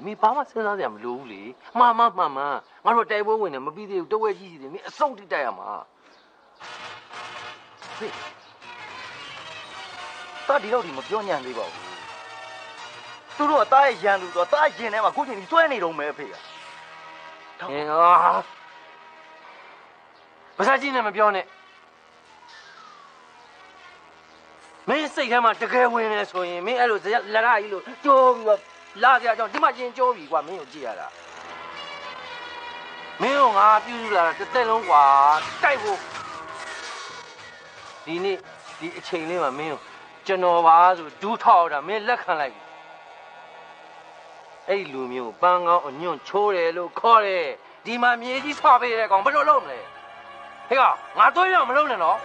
မင်းဘာမှစဉ်းစားစရာမလိုဘူးလေမှားငါတို့တိုက်ပွဲဝင်တယ်မပြီးသေးဘူးတဝက်ကြီးစီတယ်မင်းအဆုံးထိတိုက်ရမှာဟေးတာဒီတော့ဒီမပြောညံသေးပါဘူးသူတို့ကတားရဲ့ရန်သူတော့တားရင်ထဲမှာကိုချင်းကြီးစွဲနေတော့မယ်အဖေကဘာသာကြီးနဲ့မပြောနဲ့မင်းစိတ်ထဲမှာတကယ်ဝင်နေဆိုရင်မင်းအဲ့လိုလက်ရကြီးလို့ကြိုးပြီးတော့လာကြအောင်ဒီမှာချင်းကြိုးပြီးကွာမင်းကိုကြည့်ရတာမင်းကငါပြုစုလာတာတစ်သက်လုံးကွာတိုက်ဖို့ဒီနေ့ဒီအချိန်လေးမှာမင်းကိုကျွန်တော်ပါဆိုဒူးထောက်တာမင်းလက်ခံလိုက်ပြီအဲ့လူမျိုးပန်းကောင်းအညွန့်ချိုးတယ်လို့ခေါ်တယ်ဒီမှာမြေကြီးဆွပေးတဲ့ကောင်ဘယ်လိုလုပ်မလဲဟေ့ကငါတွေးရမလုပ်နဲ့နော်